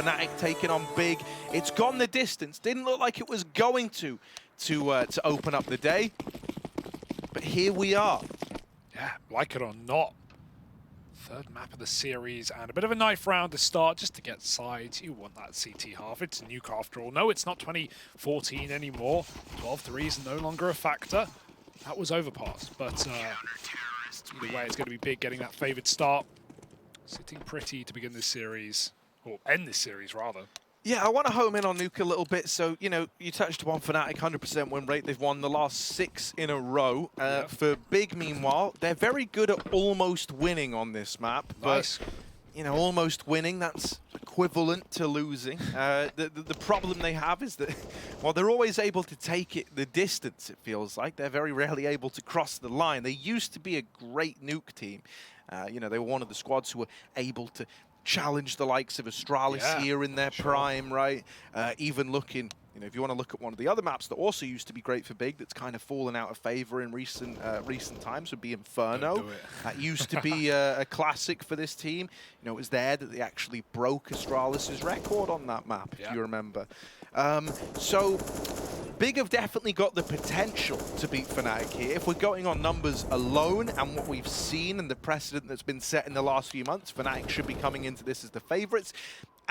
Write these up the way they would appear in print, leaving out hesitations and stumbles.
Fnatic taking on Big. It's gone the distance. Didn't look like it was going to open up the day. But here we are. Yeah, like it or not. Third map of the series and a bit of a knife round to start just to get sides. You want that CT half. It's Nuke after all. No, it's not 2014 anymore. 12-3 is no longer a factor. That was overpass, but either way, it's going to be Big getting that favored start. Sitting pretty to begin this series, or end this series rather. Yeah, I want to home in on Nuke a little bit. So, you know, you touched upon Fnatic, 100% win rate. They've won the last 6 in a row. For Big, meanwhile, they're very good at almost winning on this map. Nice. But, you know, almost winning, that's equivalent to losing. The problem they have is that, well, they're always able to take it the distance, it feels like. They're very rarely able to cross the line. They used to be a great Nuke team. You know, they were one of the squads who were able to challenge the likes of Astralis here in their prime, right? Even looking, you know, if you want to look at one of the other maps that also used to be great for Big, that's kind of fallen out of favor in recent times, would be Inferno. That used to be a classic for this team. You know, it was there that they actually broke Astralis' record on that map, if you remember. So Big have definitely got the potential to beat Fnatic here. If we're going on numbers alone and what we've seen and the precedent that's been set in the last few months, Fnatic should be coming into this as the favorites.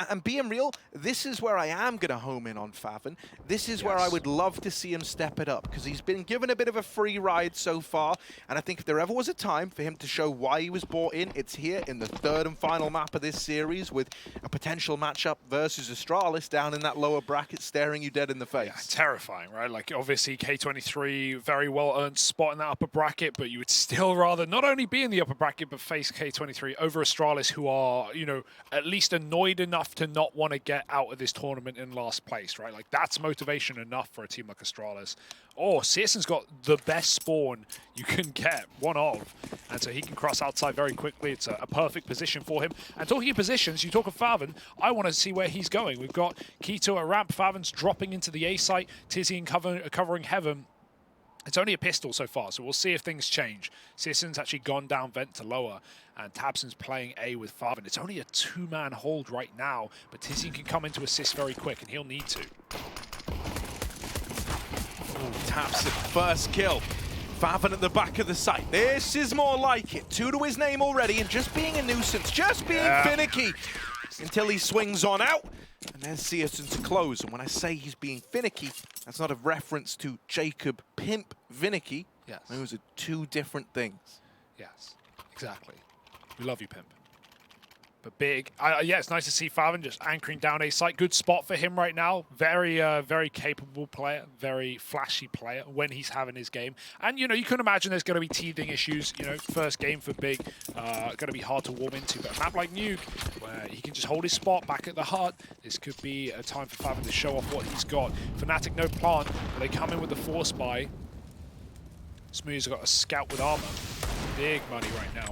And being real, this is where I am going to home in on Faven. This is where I would love to see him step it up, because he's been given a bit of a free ride so far. And I think if there ever was a time for him to show why he was brought in, it's here in the third and final map of this series, with a potential matchup versus Astralis down in that lower bracket staring you dead in the face. Yeah, terrifying, right? Like, obviously, K23, very well-earned spot in that upper bracket, but you would still rather not only be in the upper bracket, but face K23 over Astralis, who are, you know, at least annoyed enough to not want to get out of this tournament in last place, right? Like, that's motivation enough for a team like Astralis. Oh, Searson's got the best spawn you can get, one of. And so he can cross outside very quickly. It's a perfect position for him. And talking of positions, you talk of Faven, I want to see where he's going. We've got Keto at ramp, Faven's dropping into the A site, Tizian covering heaven. It's only a pistol so far, so we'll see if things change. Searson's actually gone down vent to lower, and Tabson's playing A with Faven. It's only a 2-man hold right now, but Tizian can come in to assist very quick, and he'll need to. Tabson, first kill. Faven at the back of the site. This is more like it. 2 to his name already, and just being a nuisance, just being finicky until he swings on out. And then Searson to close. And when I say he's being finicky, that's not a reference to Jacob Pimp Vinicky. Yes. Those are 2 different things. Yes, exactly. We love you, Pimp. But Big, yeah, it's nice to see Faven just anchoring down a site. Good spot for him right now. Very, very capable player, very flashy player when he's having his game. And, you know, you can imagine there's going to be teething issues. You know, first game for Big, going to be hard to warm into. But a map like Nuke, where he can just hold his spot back at the hut, this could be a time for Faven to show off what he's got. Fnatic, no plant, but they come in with the force buy. Smooth's got a scout with armor. Big money right now.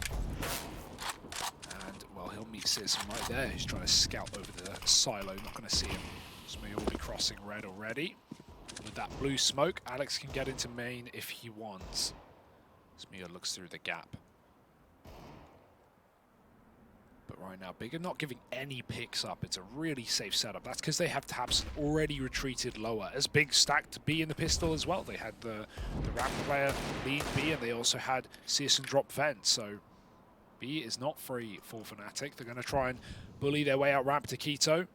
He'll meet Searson right there. He's trying to scout over the silo. Not going to see him. Smooth will be crossing red already. With that blue smoke, Alex can get into main if he wants. Smooth looks through the gap. But right now, Big are not giving any picks up. It's a really safe setup. That's because they have Tabson already retreated lower. As Big stacked B in the pistol as well. They had the ramp player lead B, and they also had Searson drop vent. So B is not free for Fnatic. They're going to try and bully their way out ramp to Keto.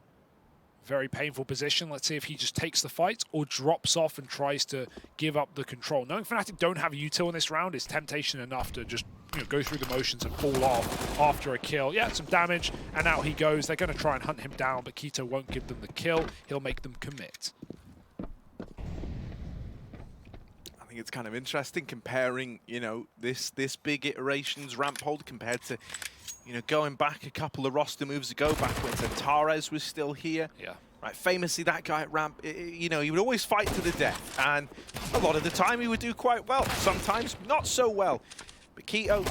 Very painful position. Let's see if he just takes the fight or drops off and tries to give up the control. Knowing Fnatic don't have a util in this round is temptation enough to just, you know, go through the motions and fall off after a kill. Yeah, some damage, and out he goes. They're going to try and hunt him down, but Keto won't give them the kill. He'll make them commit. I think it's kind of interesting comparing, you know, this Big iteration's ramp hold compared to, you know, going back a couple of roster moves ago, back when Antares was still here. Yeah. Right, famously that guy at ramp, you know, he would always fight to the death, and a lot of the time he would do quite well. Sometimes not so well. But Keto,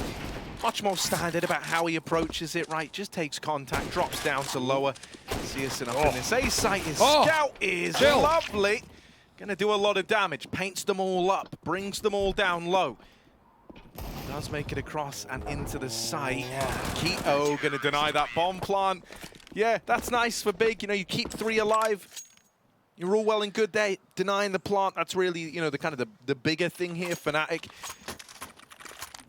much more standard about how he approaches it, right? Just takes contact, drops down to lower. Searson up in this A site. His scout is lovely. Gonna do a lot of damage, paints them all up, brings them all down low. Does make it across and into the site. Keto gonna deny that bomb plant. Yeah, that's nice for Big. You know, you keep 3 alive. You're all well and good there. Denying the plant, that's really, you know, the bigger thing here. Fnatic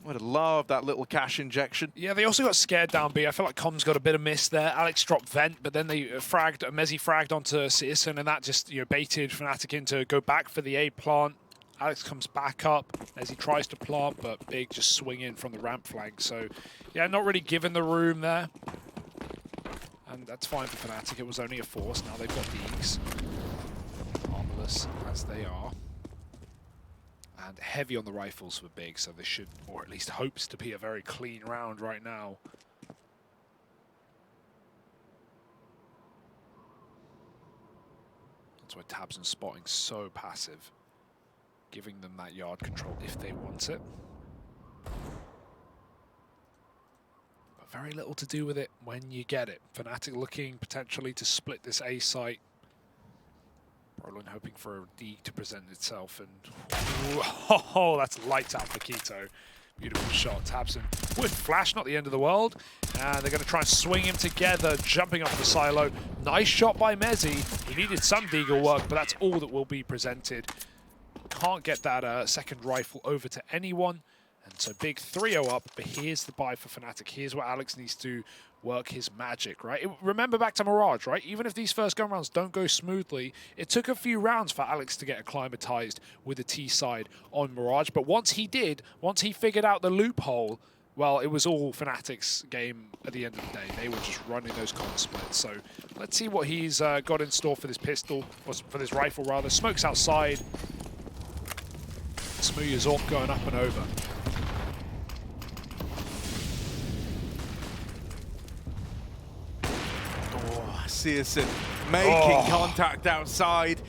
would have loved that little cash injection. Yeah, they also got scared down B. I feel like Com's got a bit of miss there. Alex dropped Vent, but then they fragged, Mezzi fragged onto Citizen, and that just, you know, baited Fnatic in to go back for the A plant. Alex comes back up as he tries to plant, but Big just swing in from the ramp flank. So, yeah, not really given the room there. And that's fine for Fnatic. It was only a force. Now they've got Deeks. Armorless as they are. And heavy on the rifles for Big, so this should, or at least hopes to be, a very clean round right now. That's why tabseN spotting so passive, giving them that yard control if they want it. But very little to do with it when you get it. Fnatic looking potentially to split this A site. Brolin hoping for a D to present itself, and oh, that's lights out for Quito. Beautiful shot. tabseN with flash, not the end of the world. And they're going to try and swing him together, jumping off the silo. Nice shot by Mezzi. He needed some deagle work, but that's all that will be presented. Can't get that second rifle over to anyone. And so Big 3-0 up, but here's the buy for Fnatic. Here's what Alex needs to work his magic, right? Remember back to Mirage, right? Even if these first gun rounds don't go smoothly, it took a few rounds for Alex to get acclimatized with the T side on Mirage. But once he did, once he figured out the loophole, well, it was all Fnatic's game at the end of the day. They were just running those con splits. So let's see what he's got in store for this pistol, or for this rifle rather. Smoke's outside. Smooth is off, going up and over. Citizen making contact outside.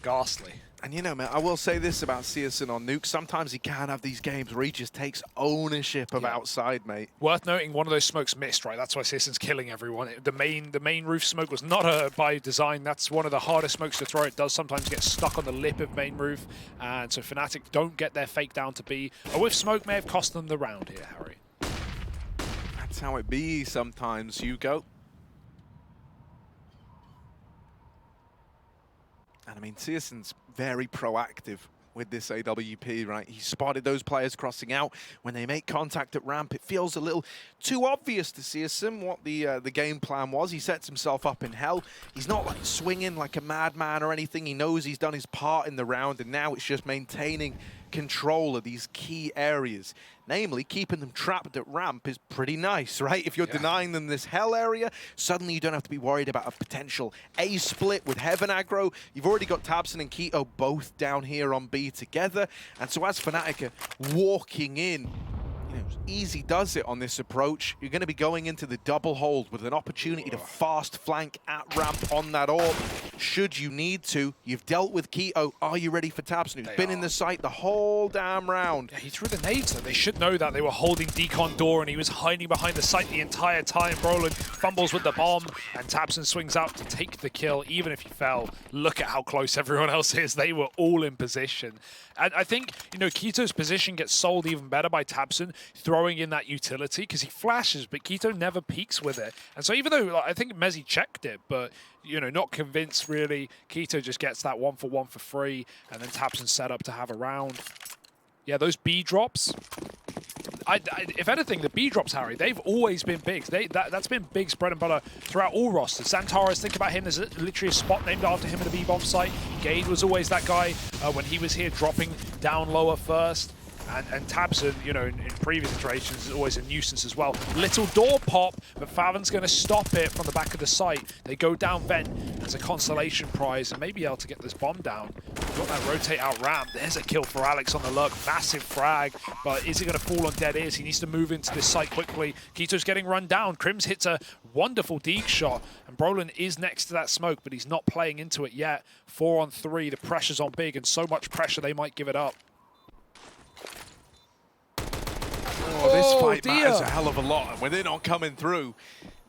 Ghastly. And you know, man, I will say this about Citizen on Nuke. Sometimes he can have these games where he just takes ownership of outside, mate. Worth noting, one of those smokes missed, right? That's why Citizen's killing everyone. The main roof smoke was not by design. That's one of the hardest smokes to throw. It does sometimes get stuck on the lip of main roof. And so Fnatic don't get their fake down to B. A whiff smoke may have cost them the round here, Harry. That's how it be sometimes, Hugo. And I mean, Citizen's very proactive with this AWP, right? He spotted those players crossing out. When they make contact at ramp, it feels a little too obvious to Citizen what the game plan was. He sets himself up in hell. He's not like swinging like a madman or anything. He knows he's done his part in the round, and now it's just maintaining control of these key areas. Namely, keeping them trapped at ramp is pretty nice, right? If you're denying them this hell area, suddenly you don't have to be worried about a potential A split with Heaven aggro. You've already got tabseN and Quito both down here on B together. And so as Fnatic are walking in, you know, easy does it on this approach. You're going to be going into the double hold with an opportunity to fast flank at ramp on that orb. Should you need to, you've dealt with Quito. Are you ready for tabseN, who's been in the site the whole damn round? Yeah, he threw the nades, though. They should know that. They were holding decon door, and he was hiding behind the site the entire time. Brolin fumbles with the bomb, and tabseN swings out to take the kill, even if he fell. Look at how close everyone else is. They were all in position. And I think, you know, Quito's position gets sold even better by tabseN throwing in that utility, because he flashes, but Quito never peeks with it. And so even though, like, I think Mezzi checked it, but, you know, not convinced really, Quito just gets that 1-for-1 for free, and then tabseN set up to have a round. Yeah, those B drops, if anything, the B drops, Harry, they've always been big. That's been Big's bread and butter throughout all rosters. Xantares, think about him, there's literally a spot named after him in the B-bomb site. Gade was always that guy when he was here, dropping down lower first. And tabseN, you know, in previous iterations, is always a nuisance as well. Little door pop, but Faven's going to stop it from the back of the site. They go down vent as a consolation prize, and maybe able to get this bomb down. Got that rotate out ramp. There's a kill for Alex on the lurk. Massive frag, but is he going to fall on dead ears? He needs to move into this site quickly. Quito's getting run down. Crims hits a wonderful deke shot, and Brolin is next to that smoke, but he's not playing into it yet. 4-on-3, the pressure's on Big, and so much pressure they might give it up. Oh, this fight matters a hell of a lot. When they're not coming through,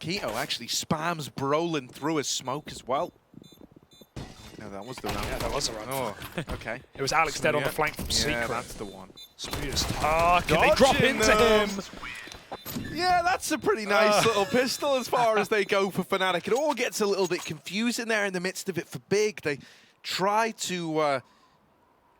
Quito actually spams Brolin through his smoke as well. No, that was the round. Yeah, that was the round. Oh, okay. It was Alex dead on the flank from Secret. Yeah, that's the one. Can they drop into him? Yeah, that's a pretty nice little pistol as far as they go for Fnatic. It all gets a little bit confusing there in the midst of it for Big. They try to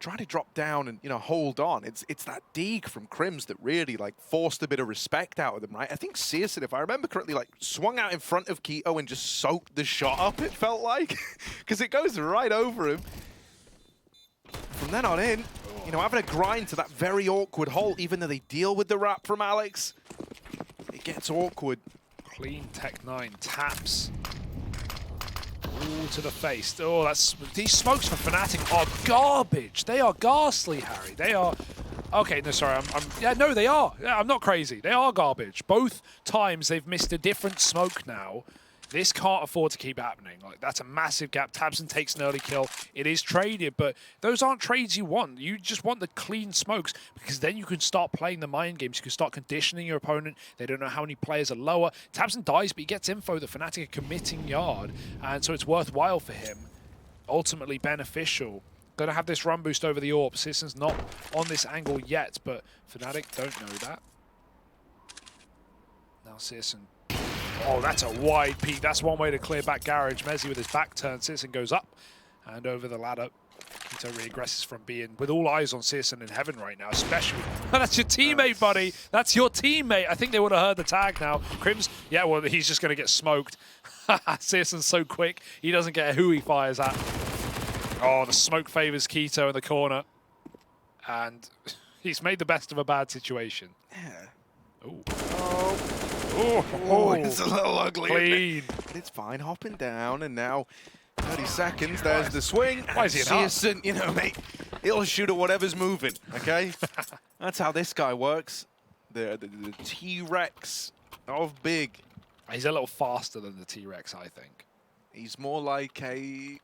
drop down and hold on. It's that dig from Crims that really forced a bit of respect out of them, right? I think Searson, if I remember correctly, swung out in front of Keto and just soaked the shot up. It felt like because it goes right over him. From then on in, having a grind to that very awkward hole, even though they deal with the wrap from Alex. It gets awkward. Clean Tech 9 taps. Ooh, to the face. Oh, these smokes for Fnatic are garbage. They are ghastly, Harry. They are. Okay, no, sorry. Yeah, no, they are. Yeah, I'm not crazy. They are garbage. Both times they've missed a different smoke now. This can't afford to keep happening. That's a massive gap. tabseN takes an early kill. It is traded, but those aren't trades you want. You just want the clean smokes because then you can start playing the mind games. You can start conditioning your opponent. They don't know how many players are lower. tabseN dies, but he gets info that Fnatic are committing yard, and so it's worthwhile for him. Ultimately beneficial. Gonna have this run boost over the AWP. Searson's not on this angle yet, but Fnatic don't know that. Now Searson. Oh, that's a wide peek. That's one way to clear back Garage. Mezzi with his back turn. Searson goes up and over the ladder. Keto regresses from being with all eyes on Searson in heaven right now, especially. That's your teammate, buddy. That's your teammate. I think they would have heard the tag now. Crims, yeah, well, he's just going to get smoked. Searson's so quick, he doesn't get who he fires at. Oh, the smoke favors Keto in the corner. And he's made the best of a bad situation. Yeah. Ooh. Oh, it's a little ugly. Clean. But it's fine, hopping down, and now 30 seconds, there's the swing. Why is he in Searson, mate, he'll shoot at whatever's moving, okay? That's how this guy works. The T-Rex of Big. He's a little faster than the T-Rex, I think. He's more like a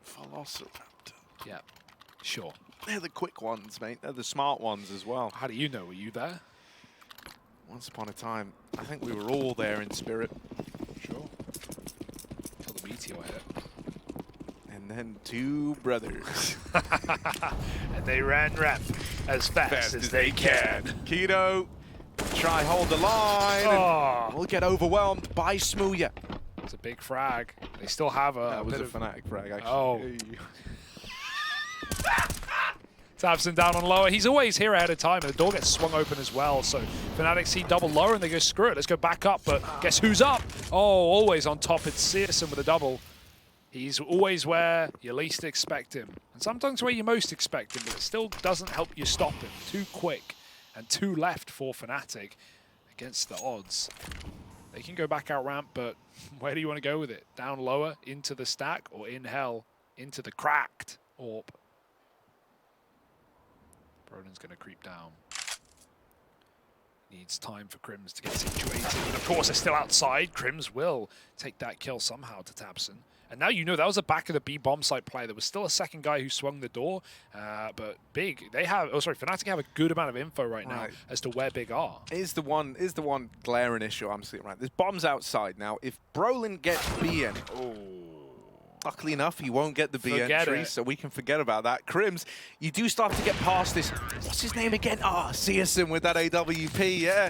Velociraptor. Yeah, sure. They're the quick ones, mate. They're the smart ones as well. How do you know? Were you there? Once upon a time, I think we were all there in spirit. Sure. Until the meteor hit. And then two brothers. And they ran rap as fast as they can. Keto, try hold the line. Oh. And we'll get overwhelmed by Smooya. It's a big frag. They still have a That was bit a of Fnatic frag, actually. Oh. tabseN down on lower. He's always here ahead of time, and the door gets swung open as well. So Fnatic see double lower, and they go, screw it, let's go back up. But guess who's up? Oh, always on top. It's Searson with a double. He's always where you least expect him. And sometimes where you most expect him, but it still doesn't help you stop him. Too quick and too left for Fnatic against the odds. They can go back out ramp, but where do you want to go with it? Down lower, into the stack, or in hell, into the cracked AWP? Broden's going to creep down. Needs time for Crims to get situated. And of course, they're still outside. Crims will take that kill somehow to tabseN. And now you know that was the back of the B bomb site play. There was still a second guy who swung the door. But Big, they have, Fnatic have a good amount of info right now as to where Big are. Is the one glaring issue I'm seeing right. There's bombs outside now. If Brolin gets B in, luckily enough, he won't get the B entry, so we can forget about that. Crims, you do start to get past this. What's his name again? Searson with that AWP, yeah.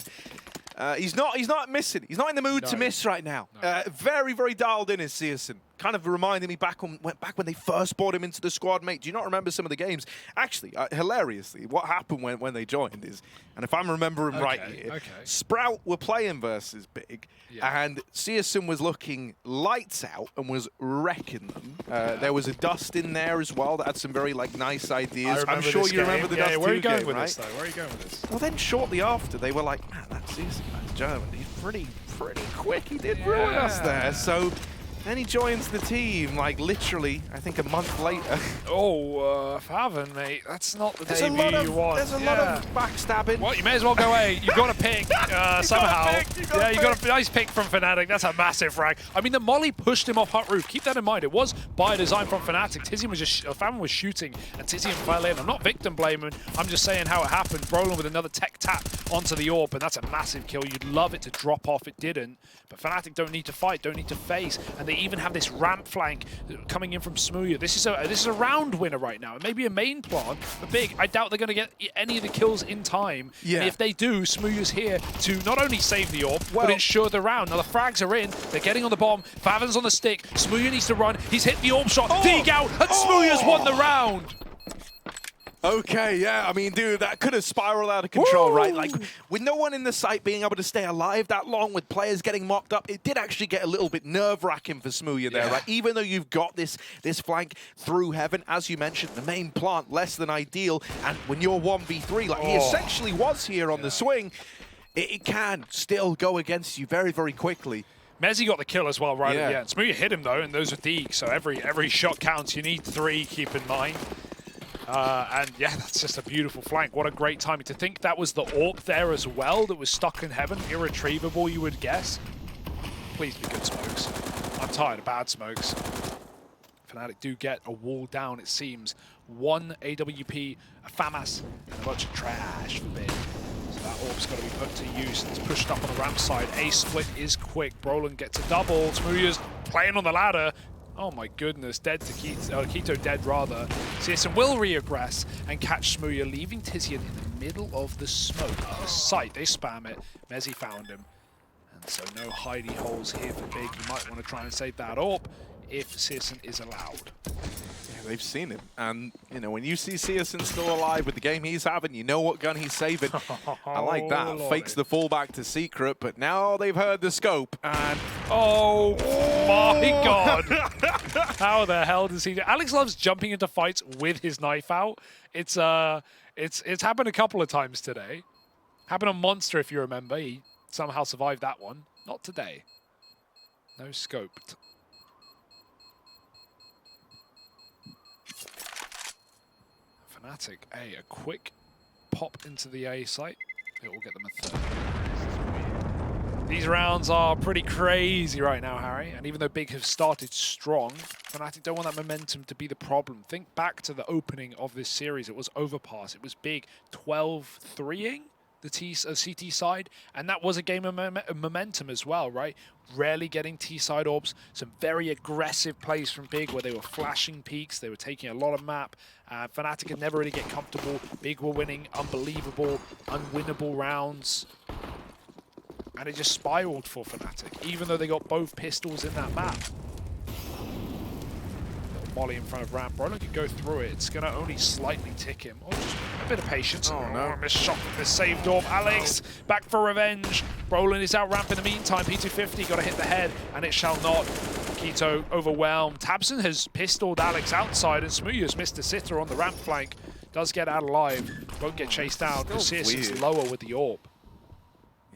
He's not missing. He's not in the mood to miss right now. Very, very dialed in is Searson. Kind of reminding me back when they first brought him into the squad, mate. Do you not remember some of the games? Actually, hilariously, what happened when they joined is, and if I'm remembering right here, Sprout were playing versus Big, and Searson was looking lights out and was wrecking them. There was a Dust in there as well that had some very nice ideas. I'm sure you remember the Dust 2 where are you going game, with right? this, though? Where are you going with this? Well, then shortly after, they were like, man, that Searson guy's German. He's pretty quick. He did ruin us there. So then he joins the team, literally, I think a month later. Faven, mate, that's not the debut you want. There's a lot of backstabbing. Well, you may as well go away. You've got to pick somehow. You got a nice pick from Fnatic. That's a massive frag. I mean, the molly pushed him off hut roof. Keep that in mind. It was by design from Fnatic. Faven was shooting, and Tizian fell in. I'm not victim blaming. I'm just saying how it happened. Brolin with another tech tap onto the AWP, and that's a massive kill. You'd love it to drop off. It didn't. But Fnatic don't need to fight, don't need to face, and they even have this ramp flank coming in from Smooya. This is a round winner right now. It may be a main plant, but Big, I doubt they're going to get any of the kills in time. Yeah. And if they do, Smooya's here to not only save the orb, but ensure the round. Now the frags are in, they're getting on the bomb, Favin's on the stick, Smooya needs to run, he's hit the orb shot, dig out, and Smooya's won the round! Okay, yeah, I mean, dude, that could have spiraled out of control, Woo! right? Like, with no one in the site being able to stay alive that long, with players getting mocked up, it did actually get a little bit nerve-wracking for Smooya there, right? Even though you've got this flank through heaven, as you mentioned, the main plant, less than ideal, and when you're 1v3, like he essentially was here on the swing, it can still go against you very, very quickly. Mezzy got the kill as well right at the end. Smooya hit him, though, and those are deeg, so every shot counts. You need 3, keep in mind. And yeah, that's just a beautiful flank. What a great timing. To think that was the AWP there as well that was stuck in heaven. Irretrievable, you would guess. Please be good smokes. I'm tired of bad smokes. Fnatic do get a wall down, it seems. 1 AWP, a FAMAS, and a bunch of trash for Big. So that AWP's got to be put to use. It's pushed up on the ramp side. A split is quick. Brolin gets a double. Smooya's playing on the ladder. Oh my goodness, dead to Keto dead rather. CSN will reaggress and catch Smooya, leaving Tizian in the middle of the smoke. The site, they spam it. Mezzy found him. And so no hidey holes here for Big. You might want to try and save that AWP if CSN is allowed. Yeah, they've seen him. And, you know, when you see CSN still alive with the game he's having, you know what gun he's saving. I like that. Lordy. Fakes the fallback to secret, but now they've heard the scope. And oh my god! How the hell does he do? Alex loves jumping into fights with his knife out. It's happened a couple of times today. Happened on Monster, if you remember. He somehow survived that one. Not today. No scoped. Fnatic, a quick pop into the A site. It will get them a third. These rounds are pretty crazy right now, Harry. And even though Big have started strong, Fnatic don't want that momentum to be the problem. Think back to the opening of this series. It was Overpass. It was Big 12-3ing the CT side, and that was a game of momentum as well, right? Rarely getting T-side orbs. Some very aggressive plays from Big where they were flashing peaks. They were taking a lot of map. Fnatic could never really get comfortable. Big were winning unbelievable, unwinnable rounds. And it just spiraled for Fnatic, even though they got both pistols in that map. Little molly in front of ramp. Brolin can go through it. It's going to only slightly tick him. Oh, just a bit of patience. Oh, no. Missed shot from this saved orb. Alex, back for revenge. Brolin is out ramp in the meantime. P250 got to hit the head, and it shall not. Keto overwhelmed. Tabson has pistoled Alex outside, and Smooya's missed a sitter on the ramp flank. Does get out alive. Won't get chased down because CSN's lower with the orb.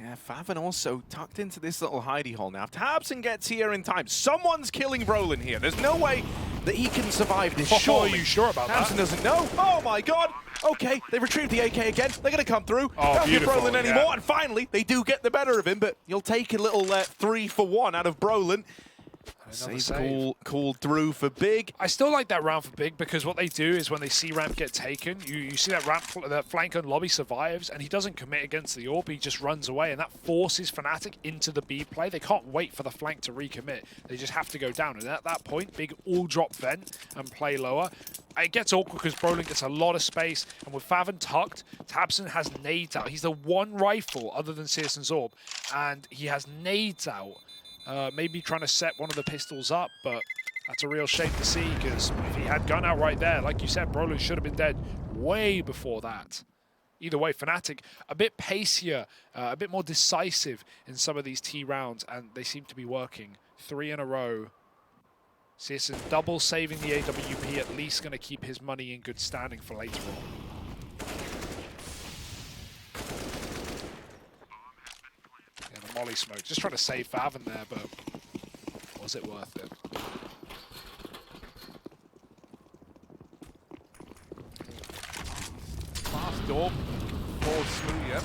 yeah, Favin also tucked into this little hidey hole now. If Tabson gets here in time, someone's killing Brolin here. There's no way that he can survive this. Surely. Are you sure about Tabson that? doesn't know. Oh my god. Okay, they retrieved the AK again. They're going to come through. Oh, Don't get beautiful, Brolin anymore. And finally, they do get the better of him, but you'll take a little 3-for-1 out of Brolin. Save called through for Big. I still like that round for Big because what they do is when they see ramp get taken, you see that ramp, that flank on lobby survives, and he doesn't commit against the orb. He just runs away, and that forces Fnatic into the B play. They can't wait for the flank to recommit. They just have to go down, and at that point, Big all drop vent and play lower. It gets awkward because Brolin gets a lot of space, and with Favin tucked, Tabson has nades out. He's the one rifle other than CSN's orb, and he has nades out. Maybe trying to set one of the pistols up, but that's a real shame to see because if he had gun out right there, like you said, Brolin should have been dead way before that. Either way, Fnatic a bit pacier, a bit more decisive in some of these T rounds, and they seem to be working. 3 in a row. CSN double saving the AWP, at least going to keep his money in good standing for later on. Molly smoke. Just trying to save Favin there, but was it worth it? Fast orb for Smooya.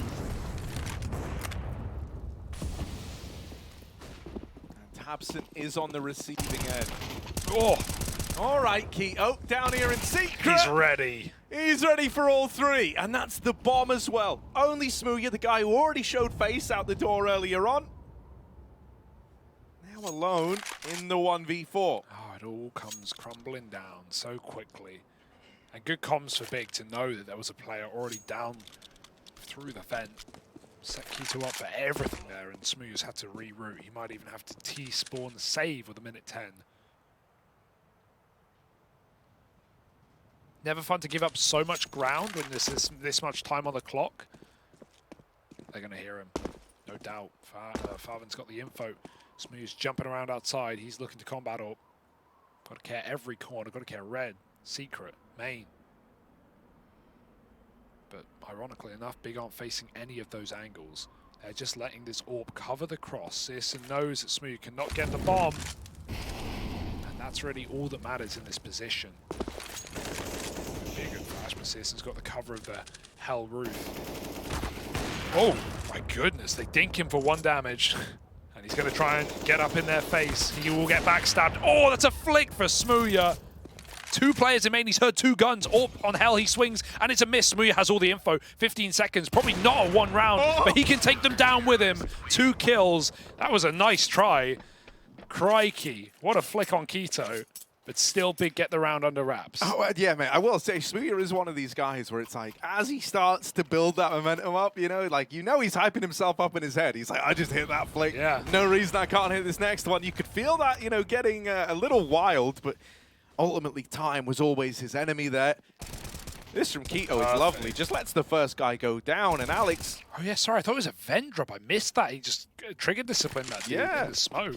And Tabson is on the receiving end. Oh! All right, Keto, down here in secret. He's ready. He's ready for all 3, and that's the bomb as well. Only Smooya, the guy who already showed face out the door earlier on. now alone in the 1v4. Oh, it all comes crumbling down so quickly. And good comms for Big to know that there was a player already down through the vent. Set Keto up for everything there, and Smooth's had to reroute. He might even have to T-spawn the save with a minute 10. Never fun to give up so much ground when there's this much time on the clock. They're going to hear him, no doubt. Farvan's got the info. Smooth's jumping around outside. He's looking to combat up. Got to care every corner. Got to care red, secret, main. But ironically enough, Big aren't facing any of those angles. They're just letting this AWP cover the cross. Searson knows that Smooth cannot get the bomb. And that's really all that matters in this position. Big good flash, but Searson's got the cover of the hell roof. Oh my goodness, they dink him for 1 damage. And he's going to try and get up in their face. He will get backstabbed. Oh, that's a flick for Smooya. 2 players in main, he's heard 2 guns. Oh, on hell, he swings, and it's a miss. Smooya has all the info. 15 seconds, probably not a 1 round, but he can take them down with him. 2 kills. That was a nice try. Crikey, what a flick on Keto. But still Big get the round under wraps. Oh, yeah, mate, I will say, Smooya is one of these guys where it's like, as he starts to build that momentum up, you know, like, he's hyping himself up in his head. He's like, I just hit that flick. Yeah. No reason I can't hit this next one. You could feel that, you know, getting a little wild, but ultimately time was always his enemy there. This from Keto is lovely. Just lets the first guy go down, and Alex... Oh, yeah, sorry, I thought it was a vent drop. I missed that. He just triggered discipline that dude in the smoke.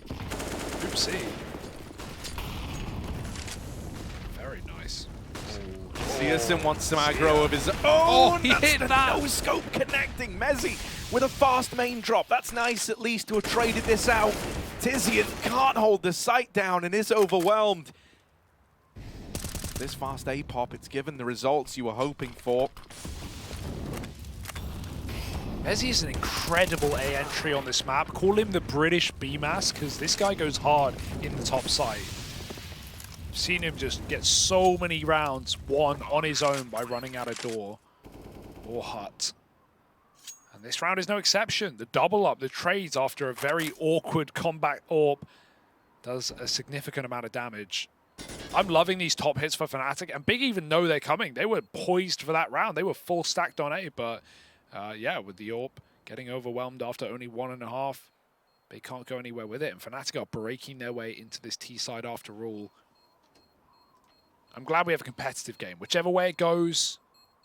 Oopsie. Very nice. Searson wants some aggro of his... Oh, he hit that! No scope connecting. Mezzy with a fast main drop. That's nice at least to have traded this out. Tizian can't hold the sight down and is overwhelmed. This fast A-pop, it's given the results you were hoping for. Mezzy is an incredible A entry on this map. Call him the British B-Mass, because this guy goes hard in the top side. I've seen him just get so many rounds won on his own by running out a door or hut. And this round is no exception. The double up, the trades after a very awkward combat AWP does a significant amount of damage. I'm loving these top hits for Fnatic, and Big even know they're coming. They were poised for that round. They were full stacked on A, but yeah, with the AWP getting overwhelmed after only 1.5, they can't go anywhere with it. And Fnatic are breaking their way into this T side after all. I'm glad we have a competitive game. Whichever way it goes,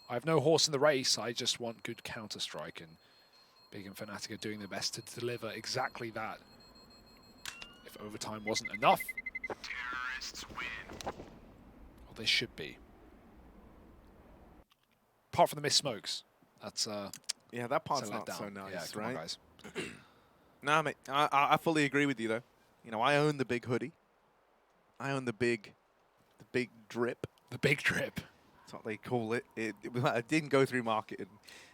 I have no horse in the race. I just want good Counter-Strike, and Big and Fnatic are doing their best to deliver exactly that. If overtime wasn't enough, well, they should be. Apart from the missed smokes. That's yeah, that part's not down. so nice, yeah, come right? on, guys. Nah, mate, I fully agree with you though. You know, I own the big hoodie. I own the big drip. The big drip. That's what they call it. It didn't go through marketing.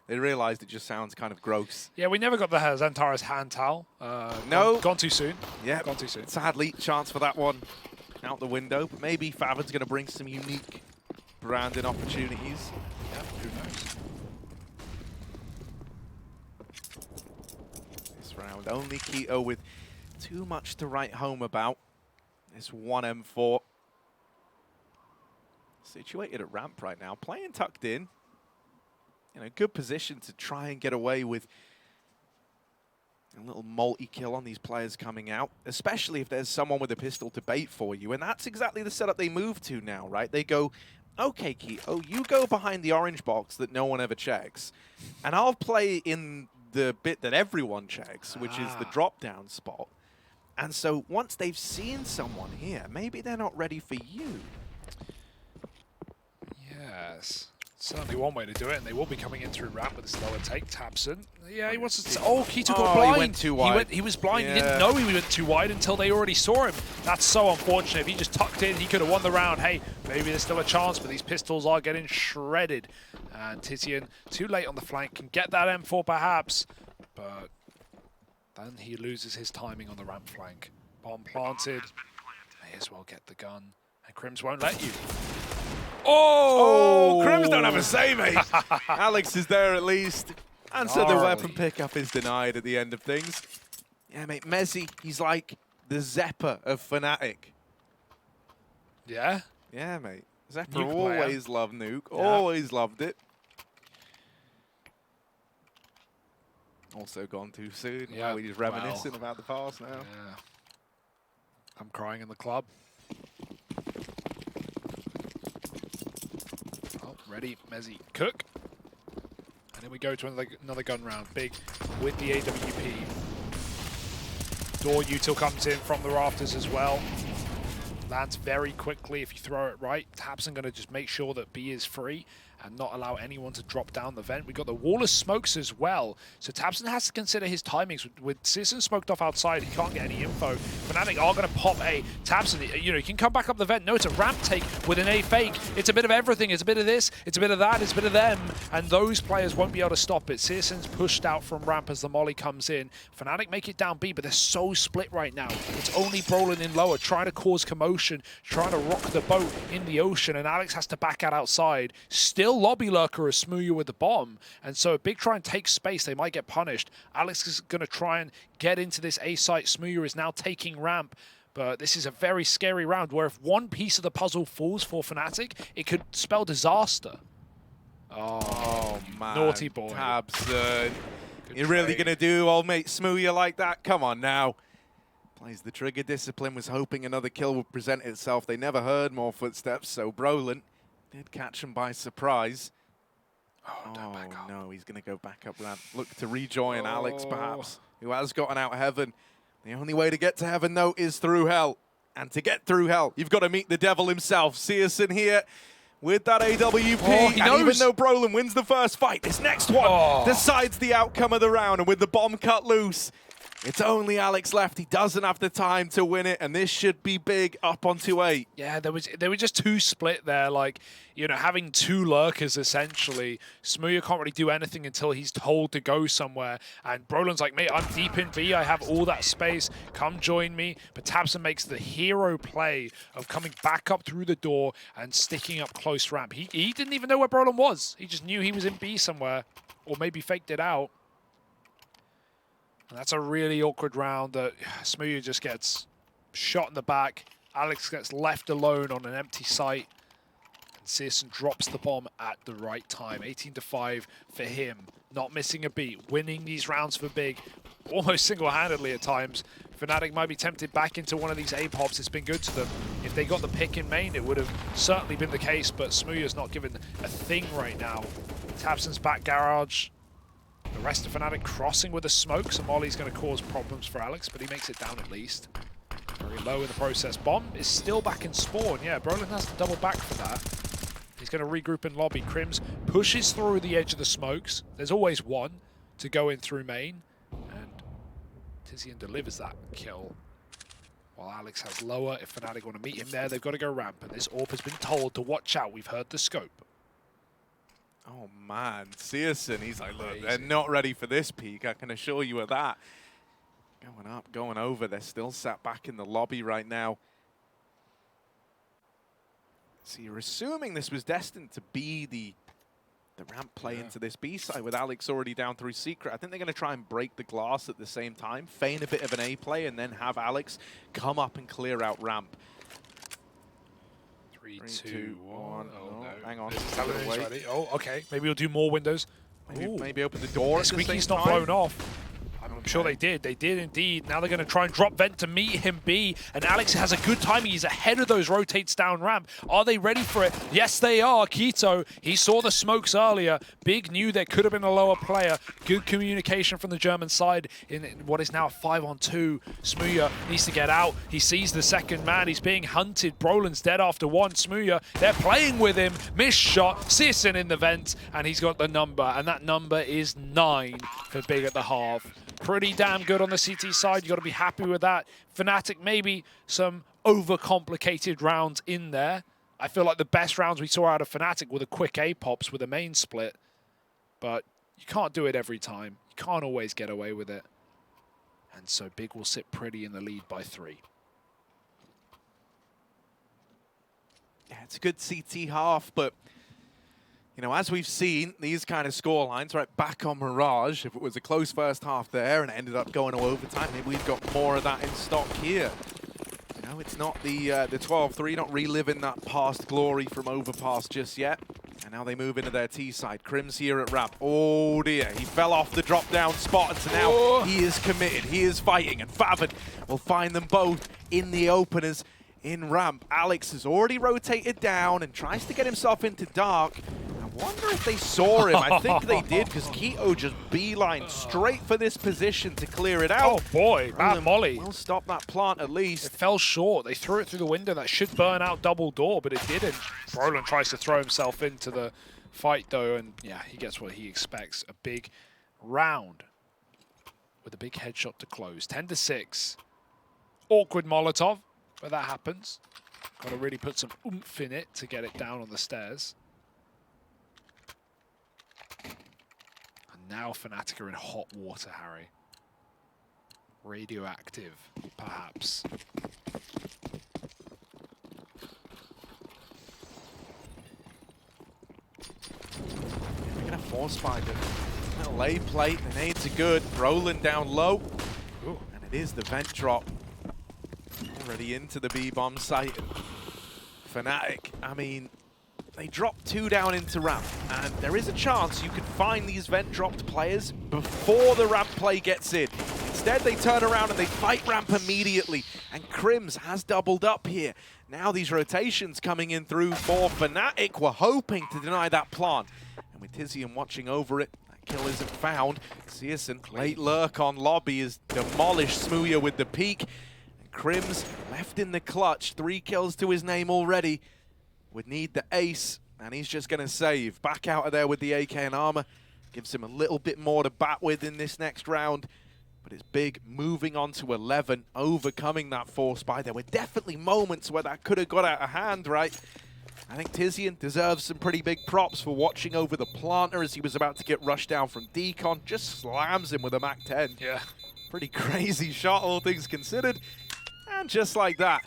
They realized it just sounds kind of gross. Yeah, we never got the Xantares hand towel. No. Gone too soon. Yeah. Gone too soon. Sadly, chance for that one out the window. But maybe Favin's going to bring some unique branding opportunities. Yeah, who knows? This round, only Keto with too much to write home about. This 1M4. Situated at ramp right now, playing tucked in. You know, good position to try and get away with a little multi-kill on these players coming out, especially if there's someone with a pistol to bait for you. And that's exactly the setup they move to now, right? They go, okay, Keto, you go behind the orange box that no one ever checks, and I'll play in the bit that everyone checks, which is the drop-down spot. And so once they've seen someone here, maybe they're not ready for you. Yes. Certainly one way to do it, and they will be coming in through ramp with this lower take. Tabson. Yeah, he wants to... Oh, Keto got blind. He went too wide. He was blind. Yeah. He didn't know he went too wide until they already saw him. That's so unfortunate. If he just tucked in, he could have won the round. Hey, maybe there's still a chance, but these pistols are getting shredded. And Tizian, too late on the flank, can get that M4 perhaps, but then he loses his timing on the ramp flank. Bomb planted. May as well get the gun. And Crims won't let you. Oh, Crims don't have a say, mate. Alex is there at least. And so the Gnarly. weapon pickup is denied at the end of things. Yeah, mate, Mezzy, he's like the Zeppa of Fnatic. Yeah? Yeah, mate. Zeppa Nuke always loved Nuke. Yeah. Always loved it. Also gone too soon. Yeah, Wow, he's reminiscing about the past now. Yeah. I'm crying in the club. Oh, ready, Mezzy, cook. And then we go to another gun round. Big with the AWP. Door util comes in from the rafters as well. Lands very quickly if you throw it right. tabseN going to just make sure that B is free and not allow anyone to drop down the vent. We got the wall of smokes as well. So tabseN has to consider his timings. With CASA smoked off outside, he can't get any info. Fnatic are going to pop A. tabseN, you know, he can come back up the vent. No, it's a ramp take with an A fake. It's a bit of everything. It's a bit of this, it's a bit of that, it's a bit of them. And those players won't be able to stop it. CASA's pushed out from ramp as the molly comes in. Fnatic make it down B, but they're so split right now. It's only Brolin in lower, trying to cause commotion, trying to rock the boat in the ocean, and Alex has to back out outside. Still lobby lurker as Smooya with the bomb, and so a big try and take space, they might get punished. Alex is going to try and get into this A site. Smooya is now taking ramp, but this is a very scary round where if one piece of the puzzle falls for Fnatic, it could spell disaster. Oh man. Naughty boy. tabseN. You're really going to do old mate Smooya like that? Come on now. Plays the trigger discipline, was hoping another kill would present itself. They never heard more footsteps, so Brolin did catch him by surprise. Oh no, he's going to go back up ramp. Look to rejoin Alex, perhaps, who has gotten out heaven. The only way to get to heaven, though, is through hell. And to get through hell, you've got to meet the devil himself. CASA here with that AWP. And even though Brolin wins the first fight, this next one decides the outcome of the round. And with the bomb cut loose, it's only Alex left. He doesn't have the time to win it, and this should be big up on 2-8. Yeah, they were just too split there. Like, you know, having two lurkers essentially. Smooya can't really do anything until he's told to go somewhere. And Brolin's like, mate, I'm deep in B. I have all that space. Come join me. But tabseN makes the hero play of coming back up through the door and sticking up close ramp. He didn't even know where Brolin was. He just knew he was in B somewhere, or maybe faked it out. And that's a really awkward round that Smooya just gets shot in the back. Alex gets left alone on an empty site. And CASA drops the bomb at the right time. 18-5 for him. Not missing a beat. Winning these rounds for Big. Almost single-handedly at times. Fnatic might be tempted back into one of these A-pops. It's been good to them. If they got the pick in main, it would have certainly been the case. But Smooya's not given a thing right now. tabseN's back garage. The rest of Fnatic crossing with the smoke, so Molly's going to cause problems for Alex, but he makes it down at least. Very low in the process. Bomb is still back in spawn. Yeah, Brolin has to double back for that. He's going to regroup in lobby. Crims pushes through the edge of the smokes. There's always one to go in through main, and Tizian delivers that kill. While Alex has lower, if Fnatic want to meet him there, they've got to go ramp, and this AWP has been told to watch out. We've heard the scope. Oh man, CASA, he's like, look, they're not ready for this peak, I can assure you of that. Going up, going over, they're still sat back in the lobby right now. So you're assuming this was destined to be the ramp play into this B side with Alex already down through Secret. I think they're going to try and break the glass at the same time, feign a bit of an A play, and then have Alex come up and clear out ramp. 3, 2, 1. Oh, no. Hang on. Ready. Oh, okay. Maybe we'll do more windows. Maybe open the door at the same Squeaky's time. not blown off. I'm sure they did. They did indeed. Now they're going to try and drop vent to meet him B. And Alex has a good timing. He's ahead of those rotates down ramp. Are they ready for it? Yes, they are. Keto, he saw the smokes earlier. Big knew there could have been a lower player. Good communication from the German side in what is now a 5-on-2. Smooya needs to get out. He sees the second man. He's being hunted. Brolin's dead after one. Smooya, they're playing with him. Missed shot. CASA in the vent. And he's got the number. And that number is 9 for Big at the half. Pretty damn good on the CT side. You got to be happy with that. Fnatic, maybe some overcomplicated rounds in there. I feel like the best rounds we saw out of Fnatic were the quick A-pops with a main split. But you can't do it every time. You can't always get away with it. And so Big will sit pretty in the lead by 3. Yeah, it's a good CT half, but you know, as we've seen, these kind of score lines, right, back on Mirage, if it was a close first half there and it ended up going to overtime, maybe we've got more of that in stock here. You know, it's not the 12-3, not reliving that past glory from Overpass just yet. And now they move into their T side. Crim's here at ramp. Oh dear, he fell off the drop down spot, and so now he is committed, he is fighting, and Faven will find them both in the openers in ramp. Alex has already rotated down and tries to get himself into dark. I wonder if they saw him. I think they did, because Keto just beelined straight for this position to clear it out. Oh boy, that molly. We'll stop that plant at least. It fell short. They threw it through the window. That should burn out double door, but it didn't. Roland tries to throw himself into the fight though, and yeah, he gets what he expects. A big round with a big headshot to close. 10-6. Awkward Molotov, but that happens. Got to really put some oomph in it to get it down on the stairs. Now Fnatic are in hot water, Harry. Radioactive, perhaps. We're going to force find it. Little lay plate, the nades are good. Roland down low. Ooh. And it is the vent drop. Already into the B-bomb site. Fnatic, I mean, they dropped 2 down into ramp, and there is a chance you could find these vent-dropped players before the ramp play gets in. Instead, they turn around and they fight ramp immediately, and Crims has doubled up here. Now these rotations coming in through for Fnatic were hoping to deny that plant. And with Tizian watching over it, that kill isn't found. Searson, late lurk on lobby, is demolished Smooya with the peek. And Crims left in the clutch, 3 kills to his name already. Would need the ace, and he's just going to save. Back out of there with the AK and armor. Gives him a little bit more to bat with in this next round. But it's big, moving on to 11, overcoming that force buy. There were definitely moments where that could have got out of hand, right? I think Tizian deserves some pretty big props for watching over the planter as he was about to get rushed down from Decon. Just slams him with a MAC-10. Yeah. Pretty crazy shot, all things considered. And just like that,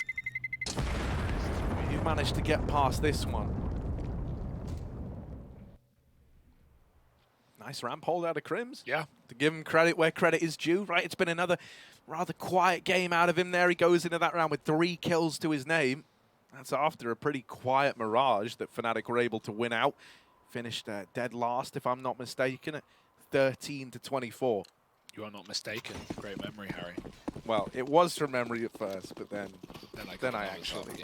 you've managed to get past this one. Nice ramp hold out of Crims. Yeah. To give him credit where credit is due, right? It's been another rather quiet game out of him there. He goes into that round with 3 kills to his name. That's after a pretty quiet Mirage that Fnatic were able to win out. Finished dead last, if I'm not mistaken, at 13-24. You are not mistaken. Great memory, Harry. Well, it was from memory at first, but then I actually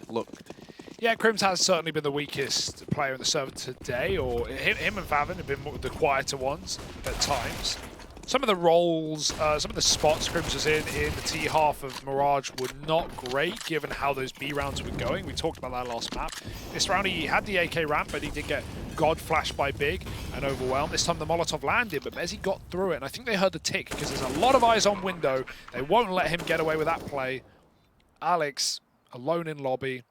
looked. Yeah, Crims has certainly been the weakest player in the server today, or him and Faven have been the quieter ones at times. Some of the roles, some of the spots Crims was in the T half of Mirage were not great, given how those B rounds were going. We talked about that last map. This round he had the AK ramp, but he did get God flashed by Big and overwhelmed. This time the Molotov landed, but Mezzy got through it, and I think they heard the tick, because there's a lot of eyes on window. They won't let him get away with that play. Alex, alone in lobby.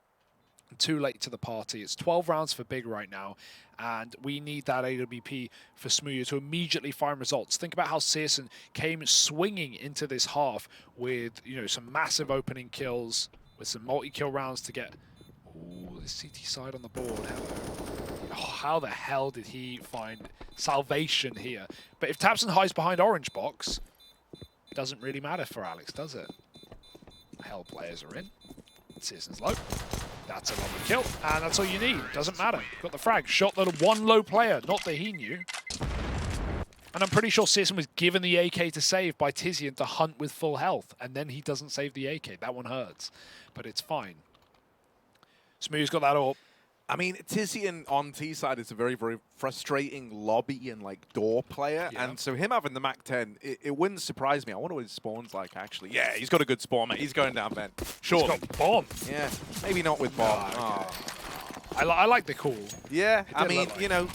Too late to the party. It's 12 rounds for Big right now, and we need that AWP for Smooya to immediately find results. Think about how Searson came swinging into this half with, you know, some massive opening kills, with some multi-kill rounds to get... Ooh, the CT side on the board. Oh, how the hell did he find salvation here? But if Tapson hides behind orange box, it doesn't really matter for Alex, does it? Hell, players are in. Searson's low. That's a lovely kill, and that's all you need. Doesn't matter. Got the frag. Shot the one low player, not that he knew. And I'm pretty sure Searson was given the AK to save by Tizian to hunt with full health, and then he doesn't save the AK. That one hurts, but it's fine. Smooth's got that all. I mean, Tizian on T side is a very, very frustrating lobby and like door player, and so him having the MAC-10, it wouldn't surprise me. I wonder what his spawn's like, actually. Yeah, he's got a good spawn, mate. He's going down vent. Sure. He's got bomb. Yeah, maybe not with bomb. Okay. I like the call. Yeah, I mean, like you know,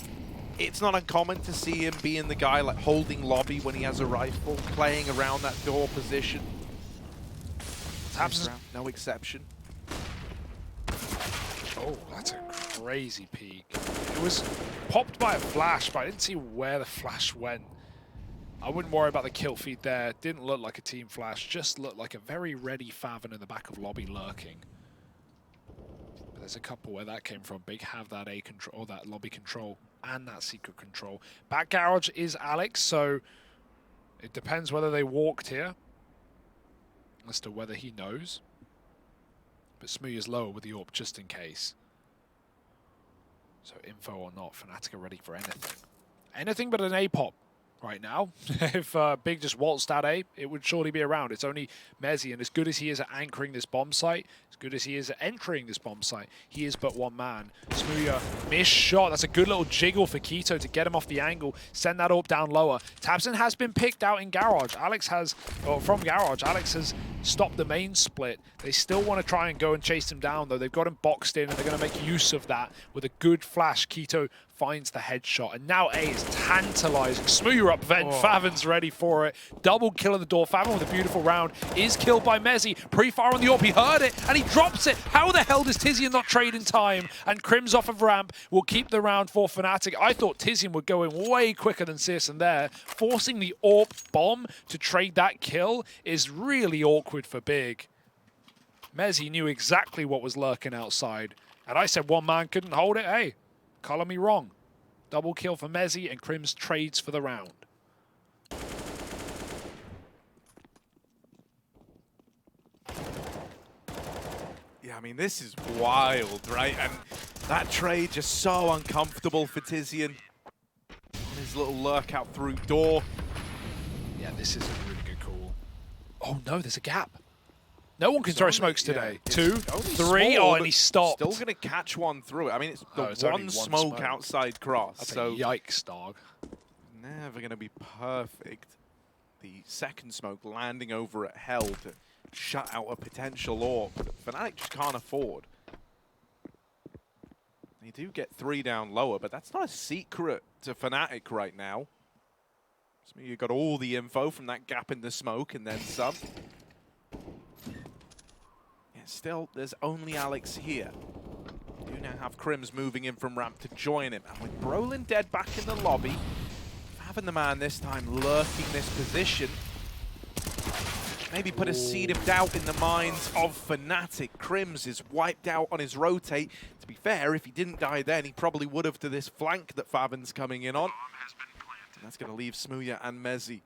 it's not uncommon to see him being the guy like holding lobby when he has a rifle, playing around that door position. Tapson. No exception. Oh, that's a crazy peek. It was popped by a flash, but I didn't see where the flash went. I wouldn't worry about the kill feed there. Didn't look like a team flash, just looked like a very ready Faven in the back of lobby lurking. But there's a couple where that came from. Big have that A control, or that lobby control. and that secret control. Back garage is Alex, so it depends whether they walked here as to whether he knows. But Smooya's lower with the AWP just in case. So info or not, Fnatic are ready for anything. Anything but an A-pop right now. If Big just waltzed at A, it would surely be around. It's only Mezzi, and as good as he is at anchoring this bomb site, as good as he is at entering this bomb site, he is but one man. Smooya, missed shot. That's a good little jiggle for Quito to get him off the angle, send that AWP down lower. tabseN has been picked out in garage. Alex has, or from garage, Alex has stopped the main split. They still want to try and go and chase him down, though. They've got him boxed in, and they're going to make use of that with a good flash. Quito finds the headshot, and now A is tantalizing. Smooya up vent, Favin's ready for it. Double kill at the door. Favin with a beautiful round is killed by Mezzi. Pre-fire on the AWP, he heard it, and he drops it. How the hell does Tizian not trade in time? And Crim's off of ramp will keep the round for Fnatic. I thought Tizian would go in way quicker than CASA there. Forcing the AWP bomb to trade that kill is really awkward for Big. Mezzi knew exactly what was lurking outside, and I said one man couldn't hold it. Hey, color me wrong. Double kill for Mezzi, and Crims trades for the round. Yeah, I mean, this is wild, right? And that trade just so uncomfortable for Tizian. His little lurk out through door. Yeah, this is a really good call. Oh no, there's a gap. No one can throw smokes today. Yeah, 2, 3, small, and he stopped. Still going to catch one through it. I mean, it's the one smoke outside cross. That's so a yikes, dog. Never going to be perfect. The second smoke landing over at Hell to shut out a potential AWP. But Fnatic just can't afford. They do get 3 down lower, but that's not a secret to Fnatic right now. So you got all the info from that gap in the smoke and then some. Still, there's only Alex here. We do now have Crims moving in from ramp to join him. And with Brolin dead back in the lobby, having the man this time lurking this position, maybe put a seed of doubt in the minds of Fnatic. Crims is wiped out on his rotate. To be fair, if he didn't die then, he probably would have to this flank that Favin's coming in on. And that's going to leave Smooya and Mezzi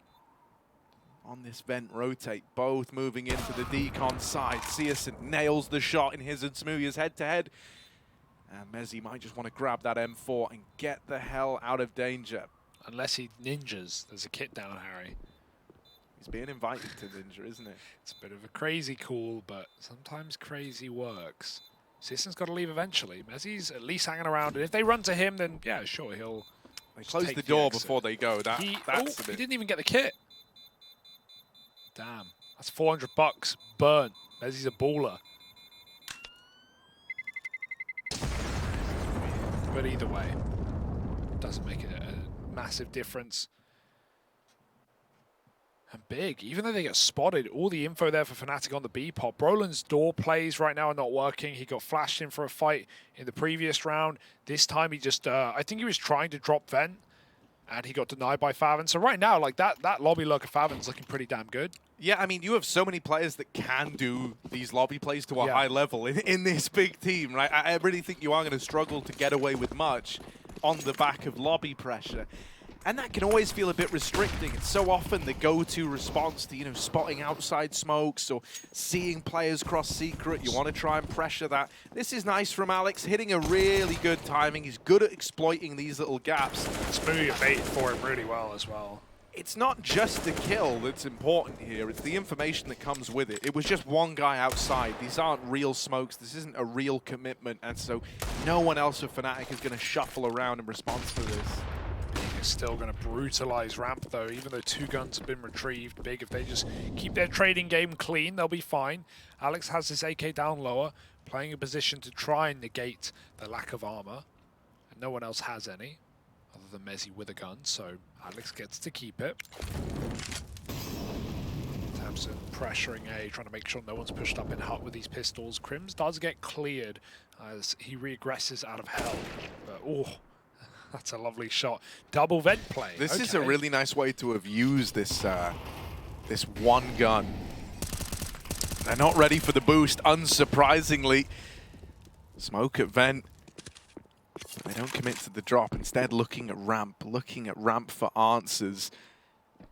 on this vent rotate, both moving into the decon side. CASA nails the shot in his and Smooya's head-to-head. And Mezzi might just want to grab that M4 and get the hell out of danger. Unless he ninjas. There's a kit down, Harry. He's being invited to ninja, isn't it? It's a bit of a crazy call, but sometimes crazy works. CASA's got to leave eventually. Mezzi's at least hanging around, and if they run to him, then yeah, sure, he'll They close the door before they go. He That's didn't even get the kit. Damn, that's $400 burnt. Mezzi's a baller. But either way, doesn't make a massive difference. And Big, even though they get spotted, all the info there for Fnatic on the B-pop. Brolin's door plays right now are not working. He got flashed in for a fight in the previous round. This time he just, I think he was trying to drop vent, and he got denied by Favin. So right now, like that lobby lurk of Favin's looking pretty damn good. Yeah, I mean, you have so many players that can do these lobby plays to a high level in this big team, right? I really think you are going to struggle to get away with much on the back of lobby pressure. And that can always feel a bit restricting. It's so often the go-to response to, you know, spotting outside smokes or seeing players cross secret. You want to try and pressure that. This is nice from Alex, hitting a really good timing. He's good at exploiting these little gaps. Smooya baited for him really well as well. It's not just the kill that's important here. It's the information that comes with it. It was just one guy outside. These aren't real smokes. This isn't a real commitment. And so no one else with Fnatic is going to shuffle around in response to this. Is still going to brutalize ramp though, even though 2 guns have been retrieved. Big, if they just keep their trading game clean, they'll be fine. Alex has his AK down lower, playing a position to try and negate the lack of armor. And no one else has any, other than Mezzi with a gun, so Alex gets to keep it. tabseN pressuring A, trying to make sure no one's pushed up in hut with these pistols. Crims does get cleared as he reaggresses out of hell. But, oh, that's a lovely shot. Double vent play. This is a really nice way to have used this this one gun. They're not ready for the boost, unsurprisingly. Smoke at vent. They don't commit to the drop, instead looking at ramp for answers.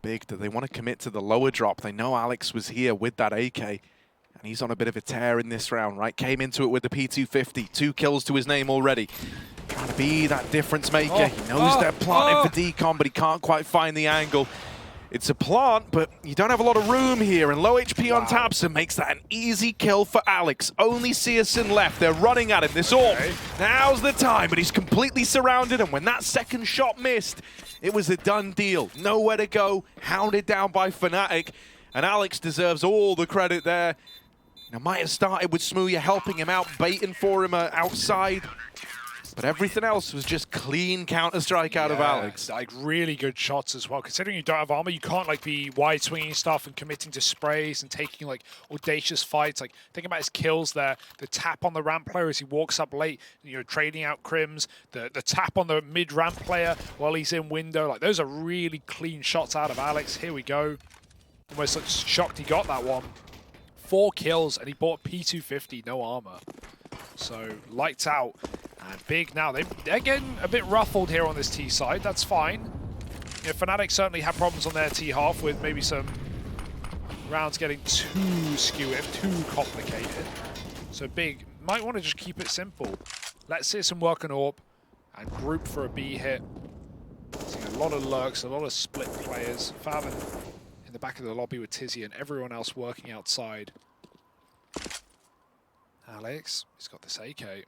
Big, do they want to commit to the lower drop? They know Alex was here with that AK, and he's on a bit of a tear in this round, right? Came into it with the P250, 2 kills to his name already. Trying to be that difference maker. He knows they're planting for decon, but he can't quite find the angle. It's a plant, but you don't have a lot of room here, and low HP on Tabsa makes that an easy kill for Alex. Only Searson left. They're running at him. This AWP, now's the time, but he's completely surrounded, and when that second shot missed, it was a done deal. Nowhere to go, hounded down by Fnatic, and Alex deserves all the credit there. You know, might have started with Smooya helping him out, baiting for him outside. But everything else was just clean Counter-Strike out of Alex. Like really good shots as well. Considering you don't have armor, you can't like be wide swinging stuff and committing to sprays and taking like audacious fights. Like think about his kills there. The tap on the ramp player as he walks up late, you know, trading out crims. The tap on the mid ramp player while he's in window. Like those are really clean shots out of Alex. Here we go. Almost like shocked he got that one. 4 kills and he bought P250, no armor. So lights out. And Big now, they're getting a bit ruffled here on this T side. That's fine. You know, Fnatic certainly have problems on their T half with maybe some rounds getting too skewy, too complicated. So Big might want to just keep it simple. Let's see some work on AWP and group for a B hit. Seeing a lot of lurks, a lot of split players. Favin in the back of the lobby with Tizzy and everyone else working outside. Alex, he's got this AK.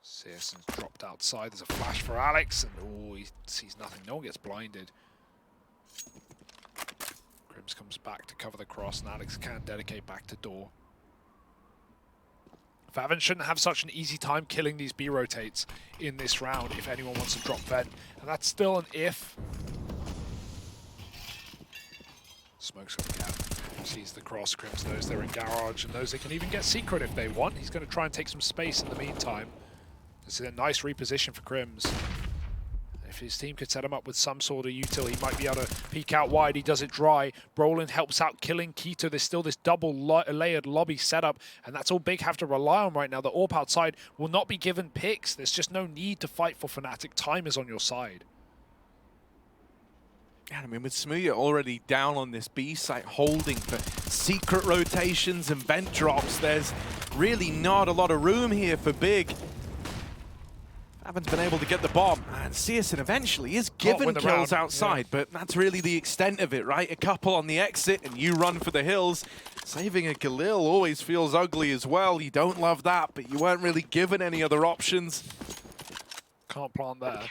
Searson's dropped outside. There's a flash for Alex, and oh, he sees nothing. No one gets blinded. Crims comes back to cover the cross, and Alex can dedicate back to door. Favin shouldn't have such an easy time killing these B rotates in this round if anyone wants to drop vent. And that's still an if. Smokes up the gap. Sees the cross. Crims knows they're in garage and knows they can even get secret if they want. He's going to try and take some space in the meantime. This is a nice reposition for Crims. If his team could set him up with some sort of util, he might be able to peek out wide. He does it dry. Brolin helps out killing Keto. There's still this double layered lobby setup, and that's all Big have to rely on right now. The AWP outside will not be given picks. There's just no need to fight for Fnatic. Time is on your side. Yeah, I mean, with Smooya already down on this B site, holding for secret rotations and vent drops, there's really not a lot of room here for Big. Haven't been able to get the bomb, and Searson eventually is given kills outside, but that's really the extent of it, right? A couple on the exit, and you run for the hills. Saving a Galil always feels ugly as well. You don't love that, but you weren't really given any other options. Can't plant there.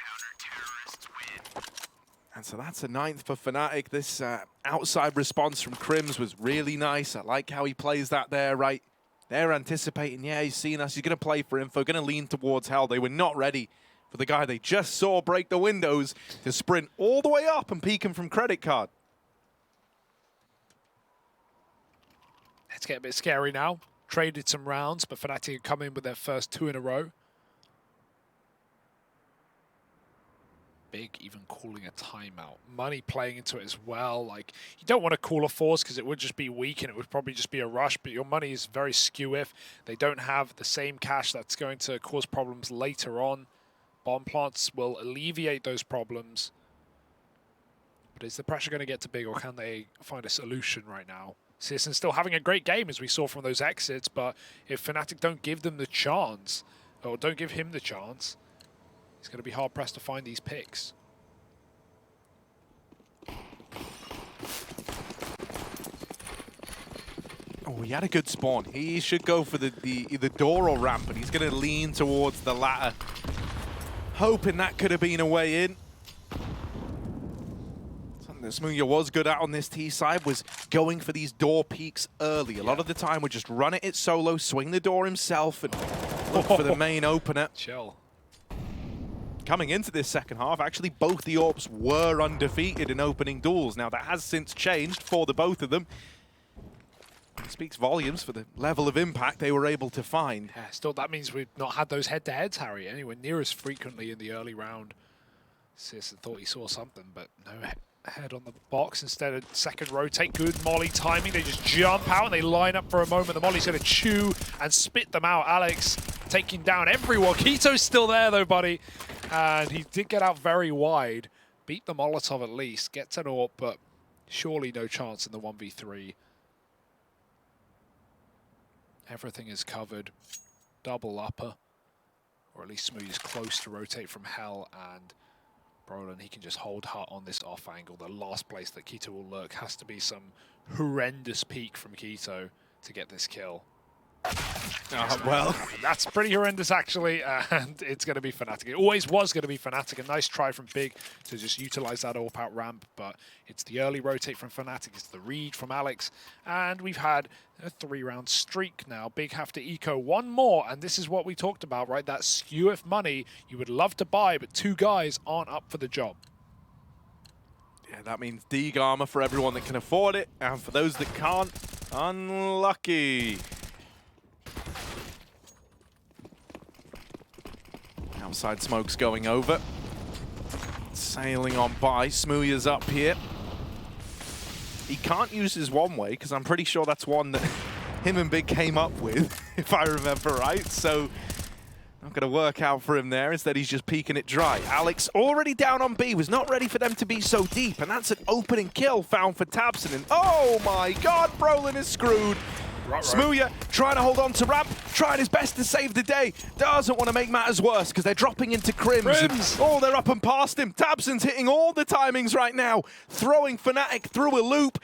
And so that's a 9th for Fnatic. This outside response from Crims was really nice. I like how he plays that there, right? They're anticipating, yeah, he's seen us, he's going to play for info, going to lean towards hell. They were not ready for the guy they just saw break the windows to sprint all the way up and peek him from credit card. Let's get a bit scary now. Traded some rounds, but Fnatic come in with their first 2 in a row. Big even calling a timeout. Money playing into it as well. Like, you don't want to call a force because it would just be weak and it would probably just be a rush, but your money is very skew if they don't have the same cash that's going to cause problems later on. Bomb plants will alleviate those problems. But is the pressure going to get to Big, or can they find a solution right now? Searson's still having a great game as we saw from those exits, but if Fnatic don't give them the chance, or don't give him the chance, it's going to be hard-pressed to find these picks. Oh, he had a good spawn. He should go for the either door or ramp, but he's going to lean towards the latter. Hoping that could have been a way in. Something that Smooya was good at on this T side was going for these door peaks early. A lot of the time would just run it solo, swing the door himself, and look for the main opener. Chill. Coming into this second half, actually both the AWPs were undefeated in opening duels. Now that has since changed for the both of them. It speaks volumes for the level of impact they were able to find. Yeah, still that means we've not had those head-to-heads, Harry, anywhere near as frequently in the early round. Searson thought he saw something, but no head on the box. Instead of second rotate, good molly timing. They just jump out and they line up for a moment. The molly's going to chew and spit them out. Alex taking down everyone. Keto's still there though, buddy. And he did get out very wide. Beat the Molotov at least. Gets an AWP, but surely no chance in the 1v3. Everything is covered. Double upper. Or at least Smooth is close to rotate from hell, and Brolin, he can just hold hut on this off angle. The last place that Keto will lurk has to be some horrendous peek from Keto to get this kill. Well, that's pretty horrendous actually, and it's going to be Fnatic. It always was going to be Fnatic. A nice try from Big to just utilize that AWP out ramp, but it's the early rotate from Fnatic, it's the read from Alex, and we've had a 3-round streak now. Big have to eco one more, and this is what we talked about, right? That skew of money you would love to buy, but 2 guys aren't up for the job. Yeah, that means Deeg armor for everyone that can afford it, and for those that can't, unlucky. Outside smoke's going over. Sailing on by. Smooya's up here. He can't use his one-way, because I'm pretty sure that's one that him and Big came up with, if I remember right. So, not going to work out for him there. Instead, he's just peeking it dry. Alex, already down on B, was not ready for them to be so deep. And that's an opening kill found for tabseN. And oh my god, Brolin is screwed. Right. Smooya trying to hold on to ramp, trying his best to save the day. Doesn't want to make matters worse because they're dropping into Crims. Oh, they're up and past him. tabseN's hitting all the timings right now, throwing Fnatic through a loop.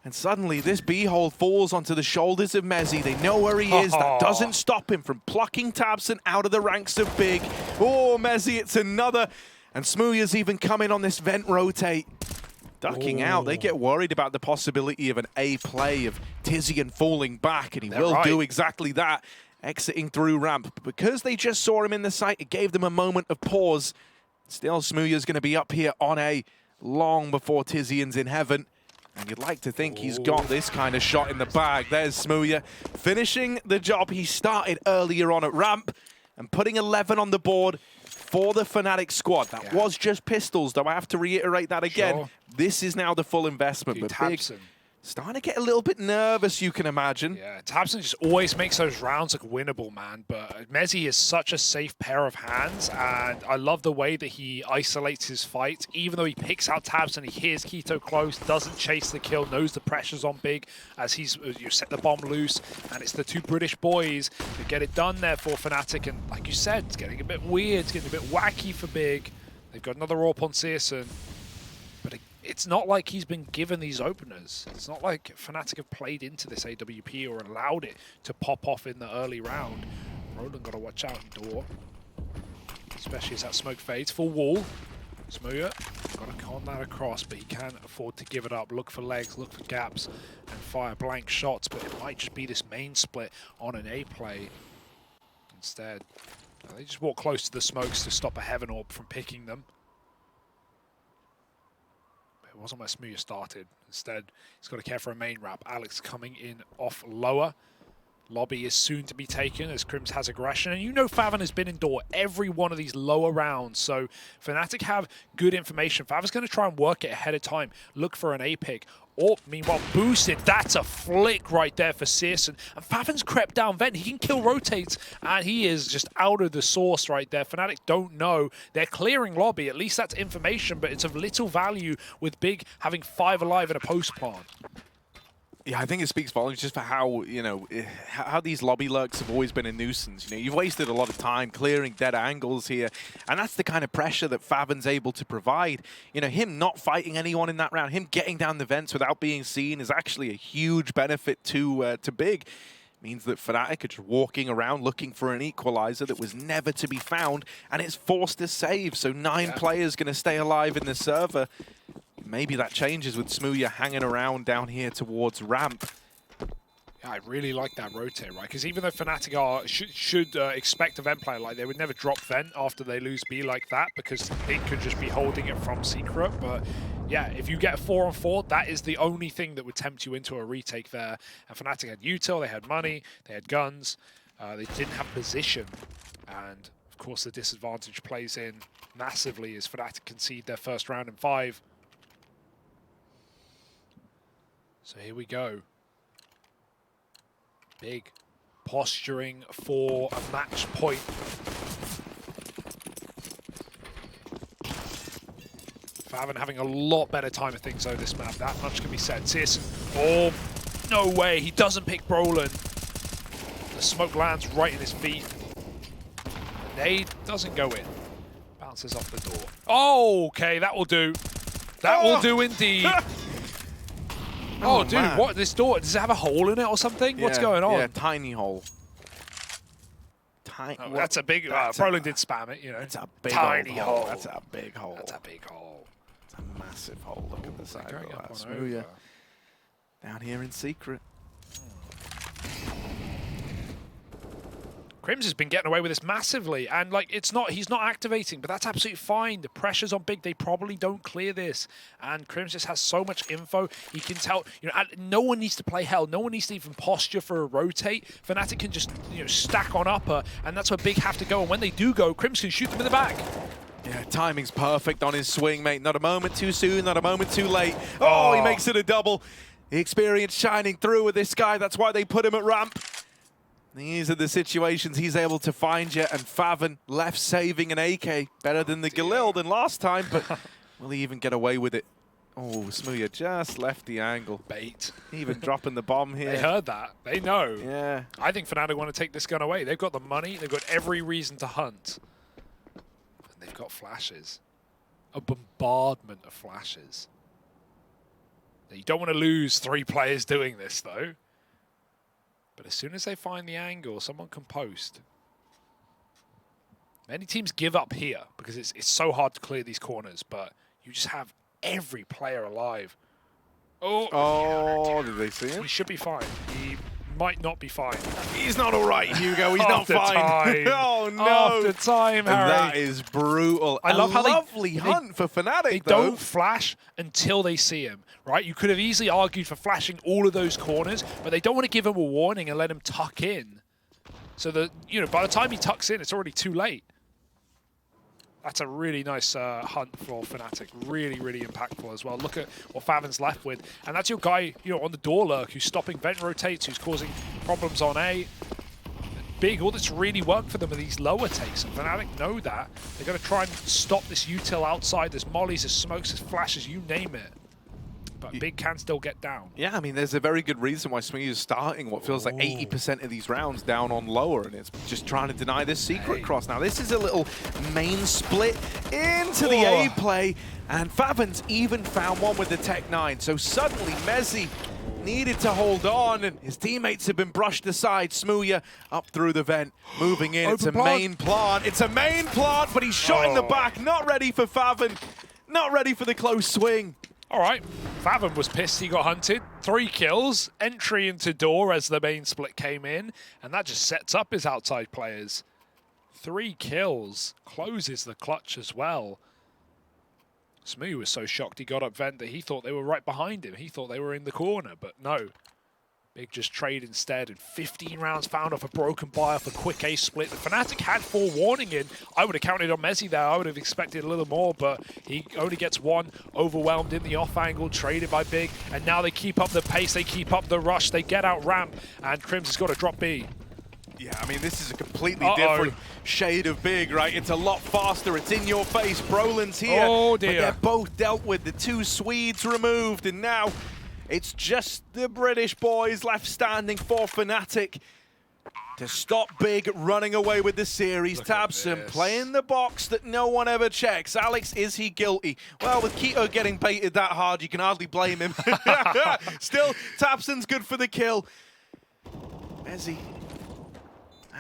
And suddenly this B-hole falls onto the shoulders of Mezzy. They know where he is. That doesn't stop him from plucking tabseN out of the ranks of Big. Oh, Mezzy, it's another. And Smooya's even coming on this vent rotate. Ducking out. They get worried about the possibility of an A play of Tizian falling back, and he will do exactly that, exiting through ramp. But because they just saw him in the sight, it gave them a moment of pause. Still, Smooya's going to be up here on A long before Tizian's in heaven. And you'd like to think he's got this kind of shot in the bag. There's Smooya finishing the job he started earlier on at ramp and putting 11 on the board for the Fnatic squad. That was just pistols, though I have to reiterate that again. Sure. This is now the full investment. But Big starting to get a little bit nervous, you can imagine. Yeah, tabseN just always makes those rounds look winnable, man. But Mezzy is such a safe pair of hands, and I love the way that he isolates his fight. Even though he picks out tabseN, he hears Keto close, doesn't chase the kill, knows the pressure's on Big as he's you set the bomb loose, and it's the 2 British boys that get it done there for Fnatic. And like you said, it's getting a bit weird, it's getting a bit wacky for Big. They've got another AWP on CASA. But it's not like he's been given these openers. It's not like Fnatic have played into this AWP or allowed it to pop off in the early round. Roland got to watch out door, especially as that smoke fades. Full wall. Smooya got to con that across, but he can't afford to give it up. Look for legs, look for gaps, and fire blank shots. But it might just be this main split on an A play instead. They just walk close to the smokes to stop a Heaven Orb from picking them. It wasn't where Smooya started. Instead, he's got to care for a main wrap. Alex coming in off lower. Lobby is soon to be taken as Crims has aggression. And you know Favn has been in door every one of these lower rounds. So Fnatic have good information. Favn's going to try and work it ahead of time. Look for an A pick. Or, meanwhile, boosted. That's a flick right there for CASA. And Favn's crept down vent. He can kill rotates. And he is just out of the source right there. Fnatic don't know. They're clearing lobby. At least that's information. But it's of little value with Big having 5 alive in a post plant. Yeah, I think it speaks volumes just for how, you know, how these lobby lurks have always been a nuisance. You know, you've wasted a lot of time clearing dead angles here, and that's the kind of pressure that Favn's able to provide. You know, him not fighting anyone in that round, him getting down the vents without being seen is actually a huge benefit to Big. It means that Fnatic are just walking around looking for an equalizer that was never to be found, and it's forced a save. So 9 players going to stay alive in the server. Maybe that changes with Smooya hanging around down here towards ramp. Yeah, I really like that rotate, right? Because even though Fnatic should expect a vent player, like they would never drop vent after they lose B like that, because they could just be holding it from secret. But yeah, if you get a 4-on-4, that is the only thing that would tempt you into a retake there. And Fnatic had util, they had money, they had guns, they didn't have position. And of course the disadvantage plays in massively as Fnatic concede their first round in 5. So here we go. Big posturing for a match point. Faven having a lot better time of things though this map, that much can be said. Searson, oh, no way, he doesn't pick Brolin. The smoke lands right in his feet. Nade doesn't go in. Bounces off the door. Oh, okay, that will do. That will do indeed. Oh, dude, man. what? This door, does it have a hole in it or something? What's going on? Yeah, tiny hole. Tiny. Oh, that's a big. Brolin did spam it, you know. It's a big tiny hole. That's a big hole. That's a big hole. It's a massive hole. Look at the side Going of up that. on over. Down here in secret. Crims has been getting away with this massively, and like he's not activating, but that's absolutely fine. The pressure's on Big, they probably don't clear this, and Crims just has so much info. He can tell, you know, no one needs to play hell, no one needs to even posture for a rotate. Fnatic can just, you know, stack on upper, and that's where Big have to go, and when they do go, Crims can shoot them in the back. Yeah, timing's perfect on his swing, mate. Not a moment too soon, not a moment too late. Oh, he makes it a double. The experience shining through with this guy, that's why they put him at ramp. These are the situations he's able to find you, and Faven left saving an AK. Better than the Galil than last time, but will he even get away with it? Oh, Smooya just left the angle. Bait. Even dropping the bomb here. They heard that. They know. Yeah. I think Fnatic want to take this gun away. They've got the money. They've got every reason to hunt. And they've got flashes. A bombardment of flashes. Now, you don't want to lose 3 players doing this, though. But as soon as they find the angle, someone can post. Many teams give up here because it's so hard to clear these corners, but you just have every player alive. Oh, did they see him? He should be fine. He might not be fine. He's not all right, Hugo. He's not fine. Time. Oh, no. After time, Harry. That is brutal. I love how lovely hunt for Fnatic, They though. don't flash until they see him, right? You could have easily argued for flashing all of those corners, but they don't want to give him a warning and let him tuck in. So that, you know, by the time he tucks in, it's already too late. That's a really nice hunt for Fnatic. Really, really impactful as well. Look at what Faven's left with. And that's your guy, you know, on the door lurk, who's stopping vent rotates, who's causing problems on A. Big, all that's really worked for them are these lower takes, and Fnatic know that. They're going to try and stop this util outside. There's mollies, there's smokes, there's flashes, you name it. But Big can still get down. Yeah, I mean, there's a very good reason why Smooya is starting what feels like 80% of these rounds down on lower, and it's just trying to deny this secret cross. Now, this is a little main split into the A play, and Faven's even found one with the Tech 9. So suddenly, Mezzi needed to hold on, and his teammates have been brushed aside. Smooya up through the vent, moving in. It's a main plant. It's a main plant, but he's shot in the back. Not ready for Faven. Not ready for the close swing. All right, Faven was pissed he got hunted. 3 kills, entry into door as the main split came in, and that just sets up his outside players. 3 kills, closes the clutch as well. Smooya was so shocked he got up vent that he thought they were right behind him. He thought they were in the corner, but no. Big just trade instead, and 15 rounds found off a broken buyer for quick A split. The Fnatic had forewarning in. I would have counted on Mezzi there. I would have expected a little more, but he only gets 1, overwhelmed in the off angle, traded by Big, and now they keep up the pace, they keep up the rush, they get out ramp, and Crims has got to drop B. Yeah, I mean, this is a completely different shade of Big, right? It's a lot faster. It's in your face. Brolin's here. Oh, dear. But they're both dealt with. The 2 Swedes removed, and now it's just the British boys left standing for Fnatic to stop Big running away with the series. Tabson playing the box that no one ever checks. Alex, is he guilty? Well, with Keto getting baited that hard, you can hardly blame him. Still, Tabson's good for the kill. Mezzi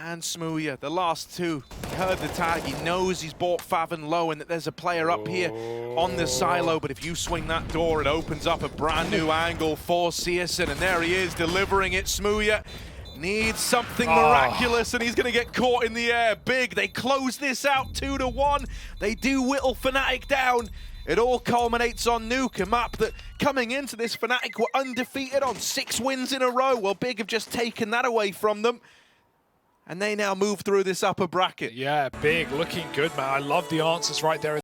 and Smooya, the last 2. He heard the tag, he knows he's bought Faven low and that there's a player up here on the silo, but if you swing that door, it opens up a brand new angle for Searson, and there he is, delivering it. Smooya needs something miraculous, and he's going to get caught in the air. Big, they close this out 2-1. They do whittle Fnatic down. It all culminates on Nuke, a map that coming into this Fnatic were undefeated on 6 wins in a row. Well, Big have just taken that away from them. And they now move through this upper bracket. Yeah, Big, looking good, man. I love the answers right there.